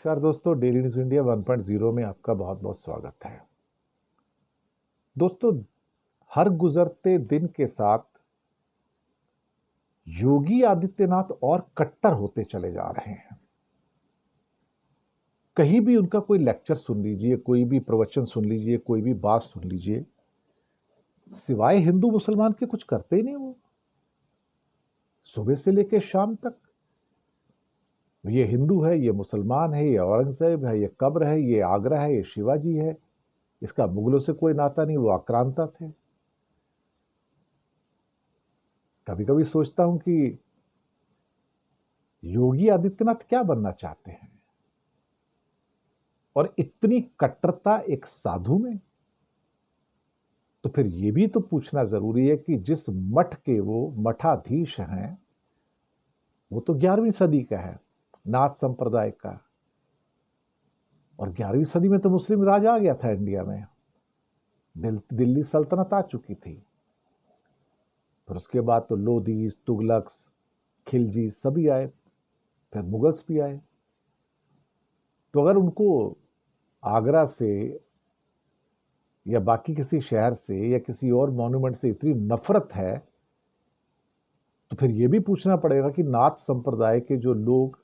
नमस्कार दोस्तों, daily news India 1.0 में आपका बहुत बहुत स्वागत है। दोस्तों, हर गुजरते दिन के साथ योगी आदित्यनाथ और कट्टर होते चले जा रहे हैं। कहीं भी उनका कोई लेक्चर सुन लीजिए, कोई भी प्रवचन सुन लीजिए, कोई भी बात सुन लीजिए, सिवाय हिंदू मुसलमान के कुछ करते ही नहीं वो। सुबह से लेकर शाम तक ये हिंदू है, ये मुसलमान है, ये औरंगजेब है, ये कब्र है, ये आगरा है, ये शिवाजी है, इसका मुगलों से कोई नाता नहीं, वो आक्रांता थे। कभी कभी सोचता हूं कि योगी आदित्यनाथ क्या बनना चाहते हैं, और इतनी कट्टरता एक साधु में। तो फिर यह भी तो पूछना जरूरी है कि जिस मठ के वो मठाधीश हैं, वो तो 11वीं सदी का है, नाथ संप्रदाय का। और 11वीं सदी में तो मुस्लिम राज आ गया था इंडिया में, दिल्ली सल्तनत आ चुकी थी। फिर उसके बाद तो लोधी, तुगलक, खिलजी सभी आए, फिर मुगल्स भी आए। तो अगर उनको आगरा से या बाकी किसी शहर से या किसी और मॉन्यूमेंट से इतनी नफरत है, तो फिर यह भी पूछना पड़ेगा कि नाथ संप्रदाय के जो लोग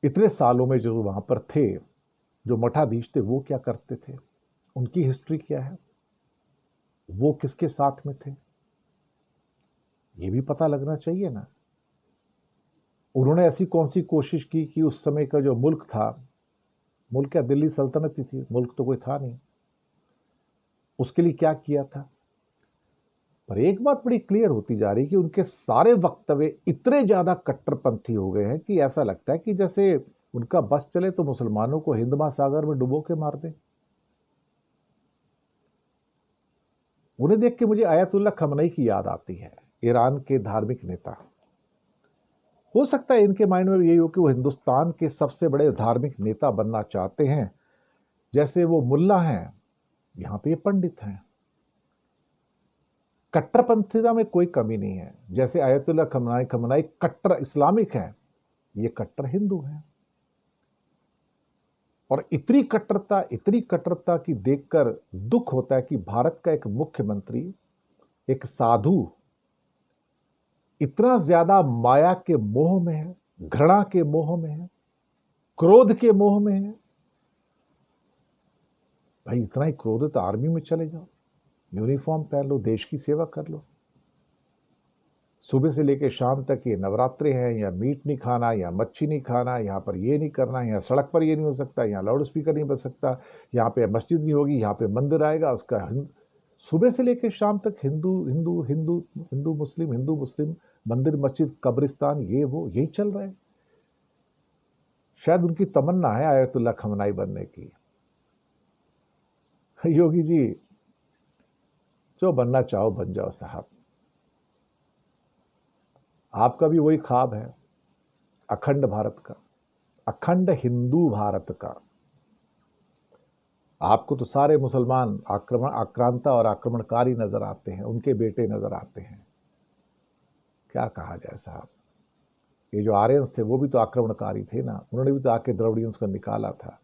इतने सालों में जो वहां पर थे, जो मठाधीश थे, वो क्या करते थे, उनकी हिस्ट्री क्या है, वो किसके साथ में थे, ये भी पता लगना चाहिए ना। उन्होंने ऐसी कौन सी कोशिश की कि उस समय का जो मुल्क था, मुल्क क्या, दिल्ली सल्तनत ही थी, मुल्क तो कोई था नहीं, उसके लिए क्या किया था। पर एक बात बड़ी क्लियर होती जा रही है कि उनके सारे वक्तव्य इतने ज्यादा कट्टरपंथी हो गए हैं कि ऐसा लगता है कि जैसे उनका बस चले तो मुसलमानों को हिंद महासागर में डुबो के मार दे। उन्हें देख के मुझे आयतुल्ला खमनई की याद आती है, ईरान के धार्मिक नेता। हो सकता है इनके माइंड में यही हो कि वो हिंदुस्तान के सबसे बड़े धार्मिक नेता बनना चाहते हैं। जैसे वो मुल्ला हैं, यहां पे ये पंडित हैं। कट्टरपंथीता में कोई कमी नहीं है। जैसे आयतुल्ला खमनाई कट्टर इस्लामिक हैं, ये कट्टर हिंदू हैं। और इतनी कट्टरता की देखकर दुख होता है कि भारत का एक मुख्यमंत्री, एक साधु, इतना ज्यादा माया के मोह में है, घृणा के मोह में है, क्रोध के मोह में है। भाई इतना ही क्रोध है तो आर्मी में चले जाओ, यूनिफॉर्म पहन लो, देश की सेवा कर लो। सुबह से लेकर शाम तक ये नवरात्रे हैं, या मीट नहीं खाना, या मच्छी नहीं खाना, यहाँ पर ये नहीं करना, यहाँ सड़क पर ये नहीं हो सकता, यहाँ लाउड स्पीकर नहीं बज सकता, यहाँ पे मस्जिद नहीं होगी, यहाँ पे मंदिर आएगा उसका। सुबह से लेकर शाम तक हिंदू हिंदू हिंदू हिंदू मुस्लिम, मंदिर मस्जिद कब्रिस्तान, ये वो यही चल रहा है। शायद उनकी तमन्ना है आयतुल्ला खमनाई बनने की। योगी जी, जो बनना चाहो बन जाओ साहब, आपका भी वही ख्वाब है, अखंड भारत का, अखंड हिंदू भारत का। आपको तो सारे मुसलमान आक्रांता और आक्रमणकारी नजर आते हैं, उनके बेटे नजर आते हैं। क्या कहा जाए साहब, ये जो आर्यंस थे वो भी तो आक्रमणकारी थे ना, उन्होंने भी तो आके द्रविडियंस को निकाला था।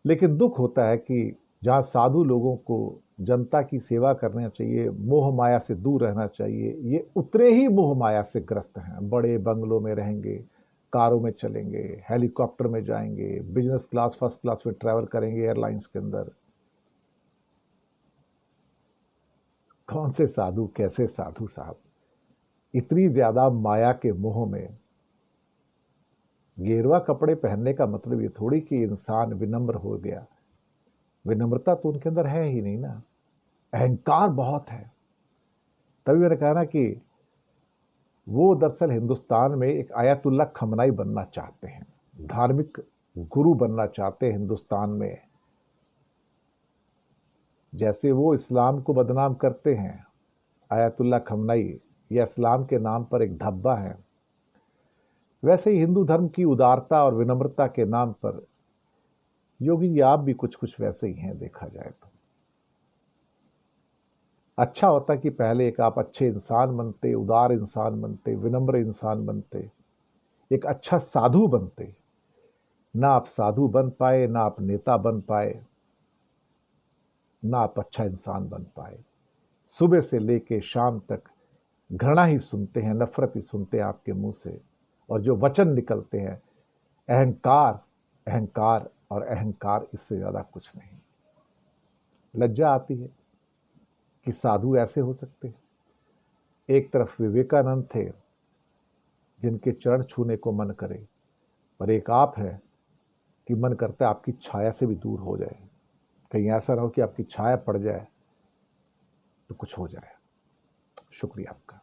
लेकिन दुख होता है कि जहां साधु लोगों को जनता की सेवा करना चाहिए, मोह माया से दूर रहना चाहिए, ये उतरे ही मोह माया से ग्रस्त हैं। बड़े बंगलों में रहेंगे, कारों में चलेंगे, हेलीकॉप्टर में जाएंगे, बिजनेस क्लास फर्स्ट क्लास में ट्रैवल करेंगे एयरलाइंस के अंदर। कौन से साधु, कैसे साधु साहब, इतनी ज्यादा माया के मोह में। गेरुआ कपड़े पहनने का मतलब ये थोड़ी कि इंसान विनम्र हो गया। विनम्रता तो उनके अंदर है ही नहीं ना, अहंकार बहुत है। तभी मैंने कहा ना कि वो दरअसल हिंदुस्तान में एक आयतुल्ला खमनाई बनना चाहते हैं, धार्मिक गुरु बनना चाहते हैं हिंदुस्तान में। जैसे वो इस्लाम को बदनाम करते हैं, आयतुल्ला खमनाई या इस्लाम के नाम पर एक धब्बा है, वैसे ही हिंदू धर्म की उदारता और विनम्रता के नाम पर योगी जी आप भी कुछ कुछ वैसे ही हैं देखा जाए तो। अच्छा होता कि पहले एक आप अच्छे इंसान बनते, उदार इंसान बनते, विनम्र इंसान बनते, एक अच्छा साधु बनते, ना आप साधु बन पाए, ना आप नेता बन पाए, ना आप अच्छा इंसान बन पाए। सुबह से लेके शाम तक घृणा ही सुनते हैं, नफरत ही सुनते हैं आपके मुंह से, और जो वचन निकलते हैं अहंकार, अहंकार और अहंकार, इससे ज्यादा कुछ नहीं। लज्जा आती है कि साधु ऐसे हो सकते हैं। एक तरफ विवेकानंद थे जिनके चरण छूने को मन करे, पर एक आप है कि मन करता है आपकी छाया से भी दूर हो जाए, कहीं ऐसा ना हो कि आपकी छाया पड़ जाए तो कुछ हो जाए। शुक्रिया आपका।